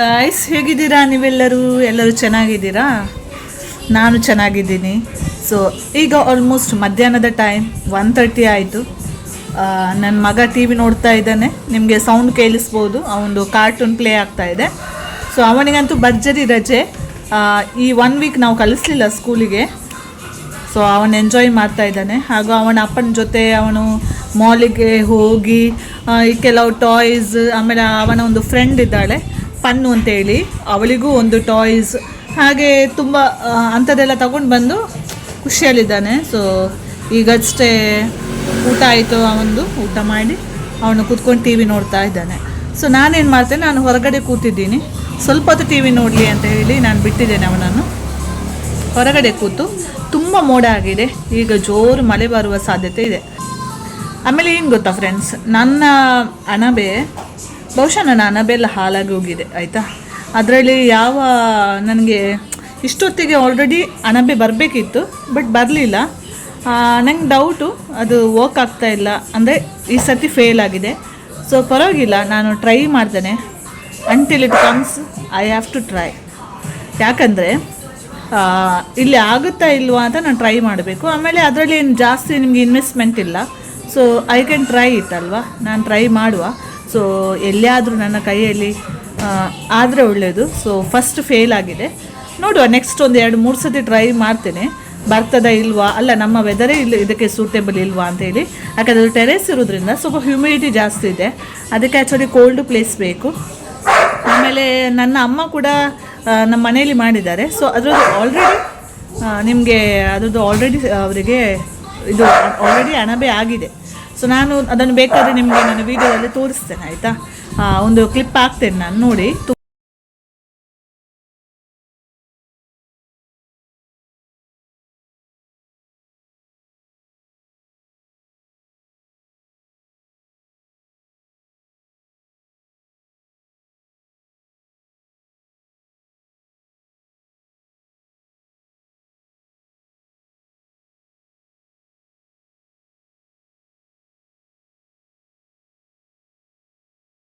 Guys, ಹೇಗಿದ್ದೀರಾ ನೀವೆಲ್ಲರೂ? ಎಲ್ಲರೂ ಚೆನ್ನಾಗಿದ್ದೀರಾ? ನಾನು ಚೆನ್ನಾಗಿದ್ದೀನಿ. ಸೊ ಈಗ ಆಲ್ಮೋಸ್ಟ್ ಮಧ್ಯಾಹ್ನದ ಟೈಮ್ 1:30 ಆಯಿತು. ನನ್ನ ಮಗ ಟಿ ವಿ ನೋಡ್ತಾ ಇದ್ದಾನೆ. ನಿಮಗೆ ಸೌಂಡ್ ಕೇಳಿಸ್ಬೋದು, ಅವನದು ಕಾರ್ಟೂನ್ ಪ್ಲೇ ಆಗ್ತಾ ಇದೆ. ಸೊ ಅವನಿಗಂತೂ ಭರ್ಜರಿ ರಜೆ. ಈ 1 ವೀಕ್ ನಾವು ಕಳಿಸ್ಲಿಲ್ಲ ಸ್ಕೂಲಿಗೆ. ಸೊ ಅವನು ಎಂಜಾಯ್ ಮಾಡ್ತಾ ಇದ್ದಾನೆ. ಹಾಗೂ ಅವನ ಅಪ್ಪನ ಜೊತೆ ಅವನು ಮಾಲಿಗೆ ಹೋಗಿ ಈ ಕೆಲವು ಟಾಯ್ಸ್, ಆಮೇಲೆ ಅವನ ಒಂದು ಫ್ರೆಂಡ್ ಇದ್ದಾಳೆ ಪನ್ನು ಅಂತೇಳಿ, ಅವಳಿಗೂ ಒಂದು ಟಾಯ್ಸ್, ಹಾಗೆ ತುಂಬ ಅಂಥದ್ದೆಲ್ಲ ತಗೊಂಡು ಬಂದು ಖುಷಿಯಲ್ಲಿದ್ದಾನೆ. ಸೊ ಈಗಷ್ಟೇ ಊಟ ಆಯಿತು, ಅವನದು ಊಟ ಮಾಡಿ ಅವನು ಕೂತ್ಕೊಂಡು ಟಿ ವಿ ನೋಡ್ತಾ ಇದ್ದಾನೆ. ಸೊ ನಾನೇನು ಮಾಡ್ತೇನೆ, ನಾನು ಹೊರಗಡೆ ಕೂತಿದ್ದೀನಿ, ಸ್ವಲ್ಪ ಹೊತ್ತು ಟಿ ವಿ ನೋಡಲಿ ಅಂತ ಹೇಳಿ ನಾನು ಬಿಟ್ಟಿದ್ದೇನೆ ಅವನನ್ನು. ಹೊರಗಡೆ ಕೂತು ತುಂಬ ಮೋಡ ಆಗಿದೆ, ಈಗ ಜೋರು ಮಳೆ ಬರುವ ಸಾಧ್ಯತೆ ಇದೆ. ಆಮೇಲೆ ಏನು ಗೊತ್ತಾ ಫ್ರೆಂಡ್ಸ್, ನನ್ನ ಅಣಬೆ ಬಹುಶಃ ನನ್ನ ಅಣಬೆ ಎಲ್ಲ ಹಾಳಾಗಿ ಹೋಗಿದೆ ಆಯಿತಾ. ಅದರಲ್ಲಿ ನನಗೆ ಇಷ್ಟೊತ್ತಿಗೆ ಆಲ್ರೆಡಿ ಅಣಬೆ ಬರಬೇಕಿತ್ತು, ಬಟ್ ಬರಲಿಲ್ಲ. ನಂಗೆ ಡೌಟು ಅದು ವರ್ಕ್ ಆಗ್ತಾ ಇಲ್ಲ, ಅಂದರೆ ಈ ಸರ್ತಿ ಫೇಲ್ ಆಗಿದೆ. ಸೊ ಪರವಾಗಿಲ್ಲ, ನಾನು ಟ್ರೈ ಮಾಡ್ತೇನೆ. Until it comes I have to try. ಯಾಕಂದರೆ ಇಲ್ಲಿ ಆಗುತ್ತಾ ಇಲ್ವಾ ಅಂತ ನಾನು ಟ್ರೈ ಮಾಡಬೇಕು. ಆಮೇಲೆ ಅದರಲ್ಲಿ ಏನು ಜಾಸ್ತಿ ನಿಮಗೆ ಇನ್ವೆಸ್ಟ್ಮೆಂಟ್ ಇಲ್ಲ. So I can try it ಅಲ್ವಾ, ನಾನು ಟ್ರೈ ಮಾಡುವ. ಸೊ ಎಲ್ಲಿಯಾದರೂ ನನ್ನ ಕೈಯಲ್ಲಿ ಆದರೆ ಒಳ್ಳೆಯದು. ಸೊ ಫಸ್ಟ್ ಫೇಲ್ ಆಗಿದೆ, ನೋಡುವ ನೆಕ್ಸ್ಟ್ ಒಂದು 2-3 ಸತಿ ಟ್ರೈ ಮಾಡ್ತೇನೆ, ಬರ್ತದ ಇಲ್ವಾ, ಅಲ್ಲ ನಮ್ಮ ವೆದರೇ ಇಲ್ಲ ಇದಕ್ಕೆ ಸೂಟೇಬಲ್ ಇಲ್ವಾ ಅಂತೇಳಿ. ಯಾಕಂದರೆ ಟೆರೆಸ್ ಇರೋದ್ರಿಂದ ಸ್ವಲ್ಪ ಹ್ಯೂಮಿಡಿಟಿ ಜಾಸ್ತಿ ಇದೆ, ಅದಕ್ಕೆ ಆ್ಯಕ್ಚುಲಿ ಕೋಲ್ಡ್ ಪ್ಲೇಸ್ ಬೇಕು. ಆಮೇಲೆ ನನ್ನ ಅಮ್ಮ ಕೂಡ ನಮ್ಮ ಮನೆಯಲ್ಲಿ ಮಾಡಿದ್ದಾರೆ. ಸೊ ಅದರದ್ದು ಆಲ್ರೆಡಿ ನಿಮಗೆ ಅದರದ್ದು ಆಲ್ರೆಡಿ ಅವರಿಗೆ ಇದು ಆಲ್ರೆಡಿ ಅಣಬೆ ಆಗಿದೆ. ಸೊ ನಾನು ಅದನ್ನು ಬೇಕಾದರೆ ನಿಮಗೆ ನಾನು ವೀಡಿಯೋದಲ್ಲಿ ತೋರಿಸ್ತೇನೆ ಆಯಿತಾ. ಒಂದು ಕ್ಲಿಪ್ ಹಾಕ್ತೇನೆ ನಾನು, ನೋಡಿ.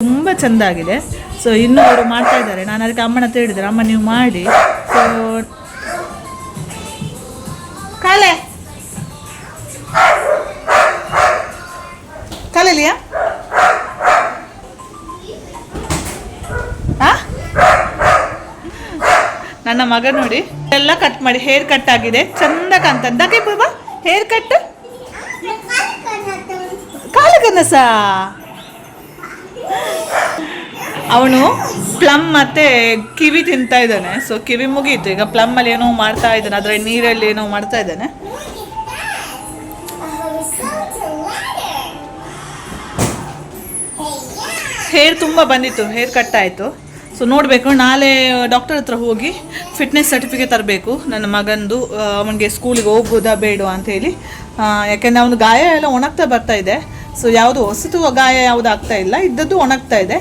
ತುಂಬ ಚೆಂದ ಆಗಿದೆ. ಸೊ ಇನ್ನೂ ಅವರು ಮಾಡ್ತಾ ಇದ್ದಾರೆ. ನಾನು ಅದಕ್ಕೆ ಅಮ್ಮನ ಹತ್ರ ಹೇಳಿದ್ದಾರೆ, ಅಮ್ಮ ನೀವು ಮಾಡಿ. ಸೊ ಕಾಲೆಲಿಯಾ ನನ್ನ ಮಗ ನೋಡಿ ಎಲ್ಲ ಕಟ್ ಮಾಡಿ, ಹೇರ್ ಕಟ್ ಆಗಿದೆ, ಚಂದ ಕಾಣ್ತಂದಾಗೆ ಬಾಬಾ. Hair cut ಕಾಲಗನಸ. ಅವನು ಪ್ಲಮ್ ಮತ್ತು ಕಿವಿ ತಿಂತಾ ಇದ್ದಾನೆ. ಸೊ ಕಿವಿ ಮುಗೀತು, ಈಗ ಪ್ಲಮ್ಮಲ್ಲಿ ಏನೋ ಮಾಡ್ತಾ ಇದ್ದಾನೆ, ಅದರ ನೀರಲ್ಲಿ ಏನೋ ಮಾಡ್ತಾ ಇದ್ದಾನೆ. ಹೇರ್ ತುಂಬ ಬಂದಿತ್ತು, ಹೇರ್ ಕಟ್ ಆಯಿತು. ಸೊ ನೋಡಬೇಕು, ನಾಳೆ ಡಾಕ್ಟರ್ ಹತ್ರ ಹೋಗಿ ಫಿಟ್ನೆಸ್ ಸರ್ಟಿಫಿಕೇಟ್ ತರಬೇಕು ನನ್ನ ಮಗಂದು. ಅವನಿಗೆ ಸ್ಕೂಲಿಗೆ ಹೋಗ್ಬೋದಾ ಬೇಡವಾ ಅಂಥೇಳಿ. ಯಾಕೆಂದರೆ ಅವನು ಗಾಯ ಎಲ್ಲ ಒಣಗ್ತಾ ಬರ್ತಾ ಇದೆ. ಸೊ ಯಾವುದು ಹೊಸತು ಗಾಯ ಯಾವುದು ಆಗ್ತಾ ಇಲ್ಲ, ಇದ್ದದ್ದು ಒಣಗ್ತಾ ಇದೆ.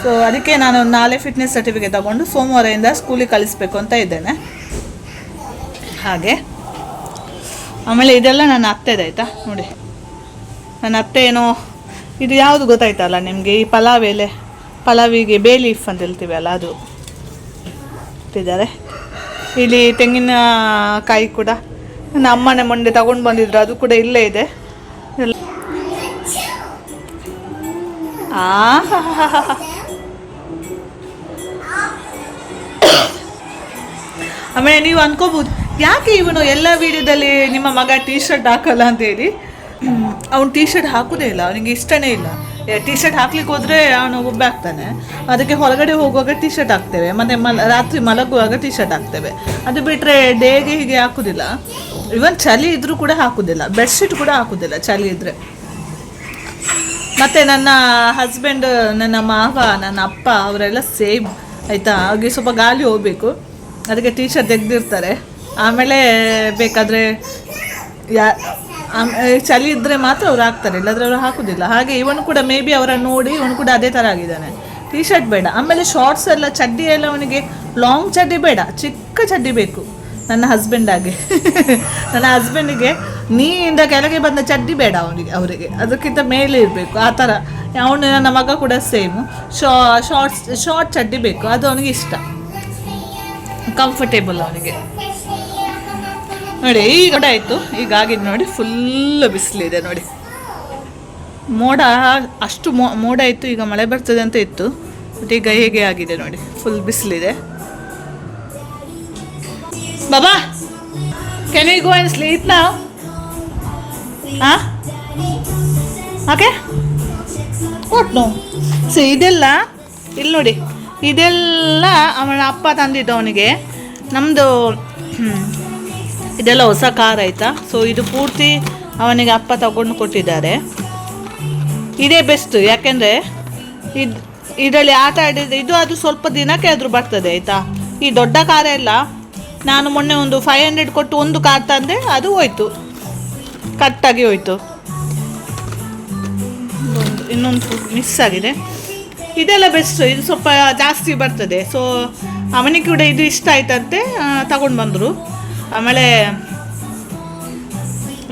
ಸೊ ಅದಕ್ಕೆ ನಾನು ನಾಳೆ ಫಿಟ್ನೆಸ್ ಸರ್ಟಿಫಿಕೇಟ್ ತಗೊಂಡು ಸೋಮವಾರದಿಂದ ಸ್ಕೂಲಿಗೆ ಕಳಿಸ್ಬೇಕು ಅಂತ ಇದ್ದೇನೆ. ಹಾಗೆ ಆಮೇಲೆ ಇದೆಲ್ಲ ನನ್ನ ಅತ್ತೆದು ಆಯಿತಾ. ನೋಡಿ ನನ್ನ ಅತ್ತೆ ಏನೋ ಇದು ಯಾವುದು ಗೊತ್ತಾಯ್ತಲ್ಲ ನಿಮಗೆ, ಈ ಪಲಾವ್ ಎಲೆ, ಪಲಾವಿಗೆ ಬೇ ಲೀಫ್ ಅಂತ ಹೇಳ್ತೀವಿ ಅಲ್ಲ, ಅದು ಇಟ್ಟಿದ್ದಾರೆ. ಇಲ್ಲಿ ತೆಂಗಿನ ಕಾಯಿ ಕೂಡ ನನ್ನ ಅಮ್ಮನೇ ಮೊನ್ನೆ ತಗೊಂಡು ಬಂದಿದ್ರು, ಅದು ಕೂಡ ಇಲ್ಲೇ ಇದೆ. ಆಮೇಲೆ ನೀವು ಅನ್ಕೋಬಹುದು, ಯಾಕೆ ಇವನು ಎಲ್ಲ ವಿಡಿಯೋದಲ್ಲಿ ನಿಮ್ಮ ಮಗ ಟೀ ಶರ್ಟ್ ಹಾಕಲ್ಲ ಅಂತೇಳಿ. ಅವನು ಟೀ ಶರ್ಟ್ ಹಾಕೋದೇ ಇಲ್ಲ, ಅವನಿಗೆ ಇಷ್ಟನೇ ಇಲ್ಲ. ಟೀ ಶರ್ಟ್ ಹಾಕ್ಲಿಕ್ಕೆ ಹೋದರೆ ಅವನು ಒಬ್ಬ ಆಗ್ತಾನೆ. ಅದಕ್ಕೆ ಹೊರಗಡೆ ಹೋಗುವಾಗ ಟೀ ಶರ್ಟ್ ಹಾಕ್ತೇವೆ, ಮತ್ತು ರಾತ್ರಿ ಮಲಗುವಾಗ ಟೀ ಶರ್ಟ್ ಹಾಕ್ತೇವೆ. ಅದು ಬಿಟ್ಟರೆ ಡೇಗೆ ಹೀಗೆ ಹಾಕೋದಿಲ್ಲ. ಇವನ್ ಚಳಿ ಇದ್ರೂ ಕೂಡ ಹಾಕೋದಿಲ್ಲ, ಬೆಡ್ಶೀಟ್ ಕೂಡ ಹಾಕೋದಿಲ್ಲ ಚಳಿ ಇದ್ದರೆ. ಮತ್ತು ನನ್ನ ಹಸ್ಬೆಂಡ್, ನನ್ನ ಮಾವ, ನನ್ನ ಅಪ್ಪ ಅವರೆಲ್ಲ ಸೇಮ್ ಆಯಿತಾ. ಅವ್ರಿಗೆ ಸ್ವಲ್ಪ ಗಾಳಿ ಹೋಗಬೇಕು, ಅದಕ್ಕೆ ಟೀ ಶರ್ಟ್ ತೆಗೆದಿರ್ತಾರೆ. ಆಮೇಲೆ ಬೇಕಾದರೆ ಚಳಿ ಇದ್ದರೆ ಮಾತ್ರ ಅವ್ರು ಹಾಕ್ತಾರೆ, ಇಲ್ಲಾಂದರೆ ಅವರು ಹಾಕೋದಿಲ್ಲ. ಹಾಗೆ ಇವನು ಕೂಡ ಮೇ ಬಿ ಅವರನ್ನು ನೋಡಿ ಇವನು ಕೂಡ ಅದೇ ಥರ ಆಗಿದ್ದಾನೆ. ಟೀ ಶರ್ಟ್ ಬೇಡ, ಆಮೇಲೆ ಶಾರ್ಟ್ಸ್ ಎಲ್ಲ, ಚಡ್ಡಿ ಎಲ್ಲ ಅವನಿಗೆ ಲಾಂಗ್ ಚಡ್ಡಿ ಬೇಡ, ಚಿಕ್ಕ ಚಡ್ಡಿ ಬೇಕು. ನನ್ನ ಹಸ್ಬೆಂಡ್ ಆಗಿ ನನ್ನ ಹಸ್ಬೆಂಡಿಗೆ ನೀಯಿಂದ ಕೆಳಗೆ ಬಂದ ಚಡ್ಡಿ ಬೇಡ ಅವರಿಗೆ ಅದಕ್ಕಿಂತ ಮೇಲೆ ಇರಬೇಕು ಆ ಥರ. ಅವನು ನನ್ನ ಮಗ ಕೂಡ ಸೇಮು, ಶಾರ್ಟ್ ಚಡ್ಡಿ ಬೇಕು, ಅದು ಅವನಿಗೆ ಇಷ್ಟ, ಕಂಫರ್ಟೇಬಲ್ ಅವನಿಗೆ. ನೋಡಿ ಈಗ ಆಯಿತು, ಈಗ ಆಗಿದ್ದು ನೋಡಿ ಫುಲ್ ಬಿಸಿಲಿದೆ ನೋಡಿ. ಮೋಡ ಅಷ್ಟು ಮೋಡ ಇತ್ತು, ಈಗ ಮಳೆ ಬರ್ತದೆ ಅಂತ ಇತ್ತು, ಬಟ್ ಈಗ ಹೇಗೆ ಆಗಿದೆ ನೋಡಿ, ಫುಲ್ ಬಿಸಿಲಿದೆ. ಬಾಬಾ, can you go and sleep now? Okay ಕೊಟ್ಟು ಇದೆಲ್ಲ ಇಲ್ಲಿ ನೋಡಿ, ಇದೆಲ್ಲ ಅವನ ಅಪ್ಪ ತಂದಿದ್ದು ಅವನಿಗೆ. ನಮ್ಮದು ಇದೆಲ್ಲ ಹೊಸ ಕಾರ್ ಆಯಿತಾ, ಸೊ ಇದು ಪೂರ್ತಿ ಅವನಿಗೆ ಅಪ್ಪ ತಗೊಂಡು ಕೊಟ್ಟಿದ್ದಾರೆ. ಇದೇ ಬೆಸ್ಟ್, ಯಾಕೆಂದರೆ ಇದರಲ್ಲಿ ಆಟ ಆಡಿದರೆ ಇದು ಅದು ಸ್ವಲ್ಪ ದಿನಕ್ಕೆ ಆದರೂ ಬರ್ತದೆ ಆಯಿತಾ. ಈ ದೊಡ್ಡ ಕಾರೆಲ್ಲ ನಾನು ಮೊನ್ನೆ ಒಂದು 500 ಕೊಟ್ಟು ಒಂದು ಕಾರ್ ತಂದೆ, ಅದು ಹೋಯ್ತು, ಕಟ್ಟಾಗಿ ಹೋಯ್ತು. ಇನ್ನೊಂದು ಮಿಸ್ ಆಗಿದೆ. ಇದೆಲ್ಲ ಬೆಸ್ಟ್, ಇದು ಸ್ವಲ್ಪ ಜಾಸ್ತಿ ಬರ್ತದೆ. ಸೊ ಅವನಿಗೆ ಕೂಡ ಇದು ಇಷ್ಟ ಆಯ್ತಂತೆ, ತಗೊಂಡು ಬಂದರು. ಆಮೇಲೆ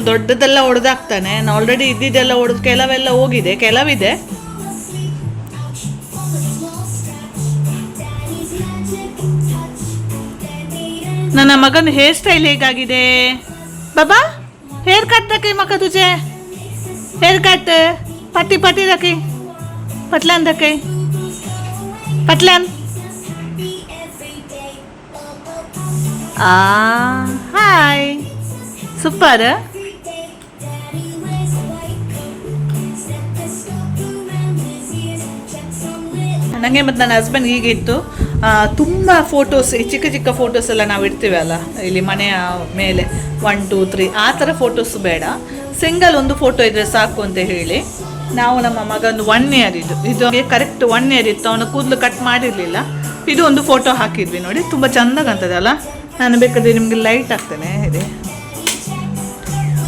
ದೊಡ್ಡದೆಲ್ಲ ಹೊಡೆದಾಕ್ತಾನೆ. ನಾನು ಆಲ್ರೆಡಿ ಇದ್ದಿದ್ದೆಲ್ಲ ಹೊಡೆದು ಕೆಲವೆಲ್ಲ ಹೋಗಿದೆ, ಕೆಲವಿದೆ. ನನ್ನ ಮಗನ ಹೇರ್ ಸ್ಟೈಲ್ ಹೇಗಾಗಿದೆ ಬಾಬಾ? ಹೇರ್ ಕಟ್ ರಖಿ ಮಗ ತುಜೆ, ಹೇರ್ ಕಟ್ ಪಟ್ಟಿ ರಖಿ, ಪಟ್ಲಾನ್ ರಖಿ, ಪಟ್ಲಾನ್. Hi, super. ನನಗೆ ಮತ್ತು ನನ್ನ ಹಸ್ಬೆಂಡ್ ಹೀಗೆ ಇತ್ತು, ತುಂಬ ಫೋಟೋಸ್, ಈ ಚಿಕ್ಕ ಚಿಕ್ಕ ಫೋಟೋಸ್ ಎಲ್ಲ ನಾವು ಇಡ್ತೀವಲ್ಲ ಇಲ್ಲಿ ಮನೆಯ ಮೇಲೆ 1 2 3 ಆ ಥರ ಫೋಟೋಸ್ ಬೇಡ, ಸಿಂಗಲ್ ಒಂದು ಫೋಟೋ ಇದ್ದರೆ ಸಾಕು ಅಂತ ಹೇಳಿ ನಾವು ನಮ್ಮ ಮಗಂದು 1 ಇಯರ್ ಇದು ಕರೆಕ್ಟ್ 1 ಇಯರ್ ಇತ್ತು, ಅವನ ಕೂದಲು ಕಟ್ ಮಾಡಿರಲಿಲ್ಲ. ಇದು ಒಂದು ಫೋಟೋ ಹಾಕಿದ್ವಿ ನೋಡಿ, ತುಂಬ ಚೆಂದ ಕಾಣ್ತದೆ ಅಲ್ಲ. ನಾನು ಬೇಕಾದ್ರೆ ನಿಮಗೆ ಲೈಟ್ ಹಾಕ್ತೇನೆ, ಇದೆ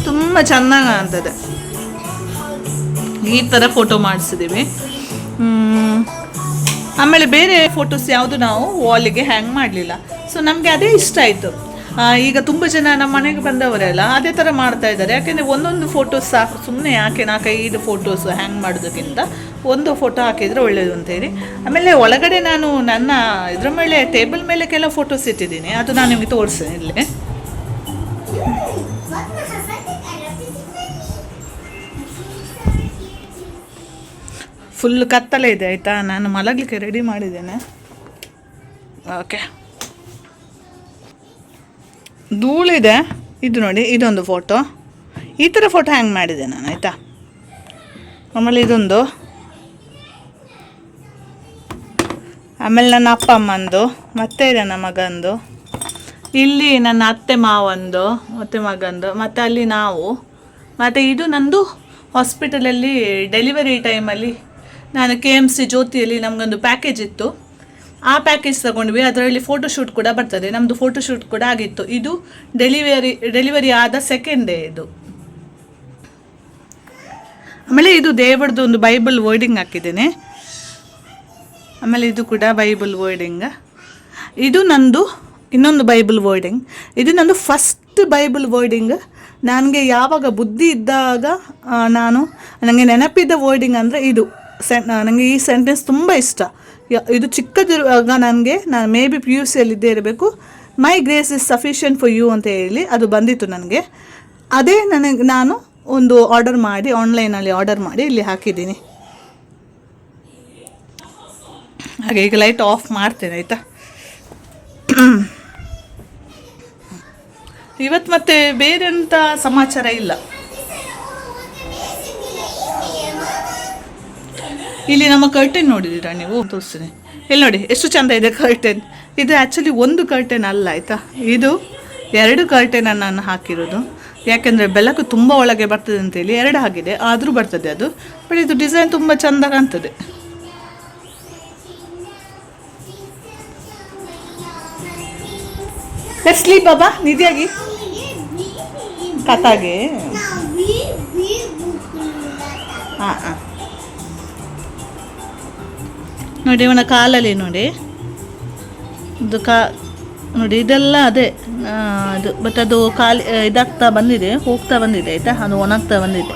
ತುಂಬ ಚೆನ್ನಾಗಿ ಕಾಣ್ತದೆ. ಈ ಥರ ಫೋಟೋ ಮಾಡಿಸಿದ್ದೀವಿ. ಆಮೇಲೆ ಬೇರೆ ಫೋಟೋಸ್ ಯಾವುದು ನಾವು ವಾಲಿಗೆ ಹ್ಯಾಂಗ್ ಮಾಡಲಿಲ್ಲ. ಸೊ ನಮಗೆ ಅದೇ ಇಷ್ಟ ಆಯಿತು. ಈಗ ತುಂಬ ಜನ ನಮ್ಮ ಮನೆಗೆ ಬಂದವರೆಲ್ಲ ಅದೇ ಥರ ಮಾಡ್ತಾ ಇದ್ದಾರೆ. ಯಾಕೆಂದರೆ ಒಂದೊಂದು ಫೋಟೋಸ್ ಸಾಕು, ಸುಮ್ಮನೆ ಯಾಕೆ 4-5 ಫೋಟೋಸ್ ಹ್ಯಾಂಗ್ ಮಾಡೋದಕ್ಕಿಂತ ಒಂದು ಫೋಟೋ ಹಾಕಿದರೆ ಒಳ್ಳೆಯದು ಅಂತೇಳಿ. ಆಮೇಲೆ ಒಳಗಡೆ ನಾನು ನನ್ನ ಇದ್ರ ಮೇಲೆ ಟೇಬಲ್ ಮೇಲೆ ಕೆಲವು ಫೋಟೋಸ್ ಇಟ್ಟಿದ್ದೀನಿ, ಅದು ನಾನು ನಿಮಗೆ ತೋರಿಸ್ತೇನೆ ಇಲ್ಲಿ. ಫುಲ್ ಕತ್ತಲೆ ಇದೆ ಆಯಿತಾ, ನಾನು ಮಲಗಲಿಕ್ಕೆ ರೆಡಿ ಮಾಡಿದ್ದೇನೆ. ಓಕೆ, ಧೂಳಿದೆ. ಇದು ನೋಡಿ, ಇದೊಂದು ಫೋಟೋ, ಈ ಥರ ಫೋಟೋ ಹ್ಯಾಂಗ್ ಮಾಡಿದೆ ನಾನು ಆಯಿತಾ. ಆಮೇಲೆ ಇದೊಂದು, ಆಮೇಲೆ ನನ್ನ ಅಪ್ಪ ಅಮ್ಮಂದು, ಮತ್ತೆ ನನ್ನ ಮಗಂದು, ಇಲ್ಲಿ ನನ್ನ ಅತ್ತೆ ಮಾವಂದು ಮತ್ತು ಮಗಂದು, ಮತ್ತು ಅಲ್ಲಿ ನಾವು, ಮತ್ತು ಇದು ನಂದು ಹಾಸ್ಪಿಟಲಲ್ಲಿ ಡೆಲಿವರಿ ಟೈಮಲ್ಲಿ ನಾನು KMC ಜ್ಯೋತಿಯಲ್ಲಿ ನಮಗೊಂದು ಪ್ಯಾಕೇಜ್ ಇತ್ತು, ಆ ಪ್ಯಾಕೇಜ್ ತಗೊಂಡ್ವಿ. ಅದರಲ್ಲಿ ಫೋಟೋಶೂಟ್ ಕೂಡ ಬರ್ತದೆ, ನಮ್ಮದು ಫೋಟೋಶೂಟ್ ಕೂಡ ಆಗಿತ್ತು. ಇದು ಡೆಲಿವರಿ ಆದ 2nd ಡೇ ಇದು. ಆಮೇಲೆ ಇದು ದೇವರದ್ದು ಒಂದು ಬೈಬಲ್ ವರ್ಡಿಂಗ್ ಹಾಕಿದ್ದೇನೆ. ಆಮೇಲೆ ಇದು ಕೂಡ ಬೈಬಲ್ ವರ್ಡಿಂಗ್. ಇದು ನಂದು ಇನ್ನೊಂದು ಬೈಬಲ್ ವರ್ಡಿಂಗ್. ಇದು ನಂದು ಫಸ್ಟ್ ಬೈಬಲ್ ವರ್ಡಿಂಗ್. ನನಗೆ ಯಾವಾಗ ಬುದ್ಧಿ ಇದ್ದಾಗ ನನಗೆ ನೆನಪಿದ್ದ ವರ್ಡಿಂಗ್ ಅಂದರೆ ಇದು. ನನಗೆ ಈ ಸೆಂಟೆನ್ಸ್ ತುಂಬ ಇಷ್ಟ. ಇದು ಚಿಕ್ಕದಿರುವಾಗ ನಾನು ಮೇ ಬಿ PUC ಇದ್ದೇ ಇರಬೇಕು. My grace is sufficient for you ಅಂತ ಹೇಳಿ ಅದು ಬಂದಿತ್ತು ನನಗೆ. ಅದೇ ನಾನು ಒಂದು ಆನ್ಲೈನಲ್ಲಿ ಆರ್ಡರ್ ಮಾಡಿ ಇಲ್ಲಿ ಹಾಕಿದ್ದೀನಿ. ಹಾಗೆ ಈಗ ಲೈಟ್ ಆಫ್ ಮಾಡ್ತೇನೆ ಆಯಿತಾ. ಇವತ್ತು ಮತ್ತೆ ಬೇರೆ ಎಂಥ ಸಮಾಚಾರ ಇಲ್ಲ. ಇಲ್ಲಿ ನಮ್ಮ ಕರ್ಟೆನ್ ನೋಡಿದ್ದೀರಾ ನೀವು? ತೋರಿಸ್ತೀನಿ, ಇಲ್ಲಿ ನೋಡಿ ಎಷ್ಟು ಚೆಂದ ಇದೆ ಕರ್ಟೆನ್. ಇದು ಆ್ಯಕ್ಚುಲಿ ಒಂದು ಕರ್ಟೆನ್ ಅಲ್ಲ ಆಯಿತಾ, ಇದು 2 ಕರ್ಟೆನನ್ನು ನಾನು ಹಾಕಿರೋದು. ಯಾಕೆಂದರೆ ಬೆಳಕು ತುಂಬ ಒಳಗೆ ಬರ್ತದೆ ಅಂತೇಳಿ 2 ಆಗಿದೆ, ಆದರೂ ಬರ್ತದೆ ಅದು. ಬಟ್ ಇದು ಡಿಸೈನ್ ತುಂಬ ಚೆಂದ ಕಾಣ್ತದೆ. ಸ್ಲೀಪ್ ಬಾಬಾ, ನಿಧಿಯಾಗಿ ಕಥಾಗೆ. ಹಾಂ ನೋಡಿ, ಇವನ ಕಾಲಲ್ಲಿ ನೋಡಿ, ಇದು ನೋಡಿ, ಇದೆಲ್ಲ ಅದೇ ಅದು ಬಟ್ ಅದು ಖಾಲಿ ಇದಾಗ್ತಾ ಬಂದಿದೆ, ಹೋಗ್ತಾ ಬಂದಿದೆ ಆಯಿತಾ, ಅದು ಒಣಗ್ತಾ ಬಂದಿದೆ,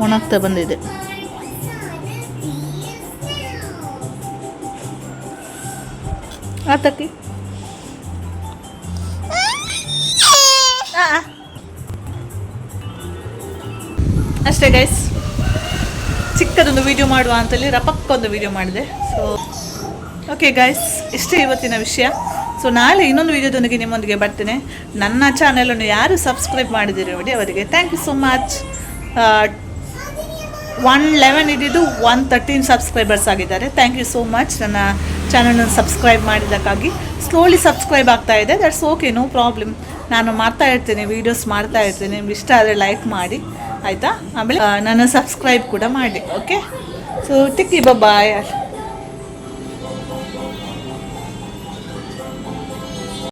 ಒಣಗ್ತಾ ಬಂದಿದೆ. ಆತಕ್ಕೆ ಅಷ್ಟೇ ಗೈಸ್, ಚಿಕ್ಕದೊಂದು ವಿಡಿಯೋ ಮಾಡುವ ಅಂತೇಳಿ ರಪಕ್ಕೊಂದು ವಿಡಿಯೋ ಮಾಡಿದೆ. ಸೊ ಓಕೆ ಗೈಸ್, ಇಷ್ಟೇ ಇವತ್ತಿನ ವಿಷಯ. ಸೊ ನಾಳೆ ಇನ್ನೊಂದು ವಿಡಿಯೋದೊಂದಿಗೆ ನಿಮ್ಮೊಂದಿಗೆ ಬರ್ತೇನೆ. ನನ್ನ ಚಾನಲನ್ನು ಯಾರು ಸಬ್ಸ್ಕ್ರೈಬ್ ಮಾಡಿದ್ದೀರಿ ನೋಡಿ ಅವರಿಗೆ ಥ್ಯಾಂಕ್ ಯು ಸೋ ಮಚ್. 111 ಇದ್ದಿದ್ದು 113 ಸಬ್ಸ್ಕ್ರೈಬರ್ಸ್ ಆಗಿದ್ದಾರೆ. ಥ್ಯಾಂಕ್ ಯು ಸೋ ಮಚ್ ನನ್ನ ಚಾನಲನ್ನು ಸಬ್ಸ್ಕ್ರೈಬ್ ಮಾಡಿದ್ದಕ್ಕಾಗಿ. ಸ್ಲೋಲಿ ಸಬ್ಸ್ಕ್ರೈಬ್ ಆಗ್ತಾ ಇದೆ, ದಟ್ಸ್ ಓಕೆ, ನೋ ಪ್ರಾಬ್ಲಮ್. ನಾನು ಮಾಡ್ತಾ ಇರ್ತೀನಿ, ವೀಡಿಯೋಸ್ ಮಾಡ್ತಾ ಇರ್ತೀನಿ. ನಿಮ್ಗೆ ಇಷ್ಟ ಆದರೆ ಲೈಕ್ ಮಾಡಿ ಆಯಿತಾ. ಆಮೇಲೆ ನನ್ನ ಸಬ್ಸ್ಕ್ರೈಬ್ ಕೂಡ ಮಾಡಿ. ಓಕೆ, ಸೊ ಟಿಕ್ಕಿ ಬಾಯ್.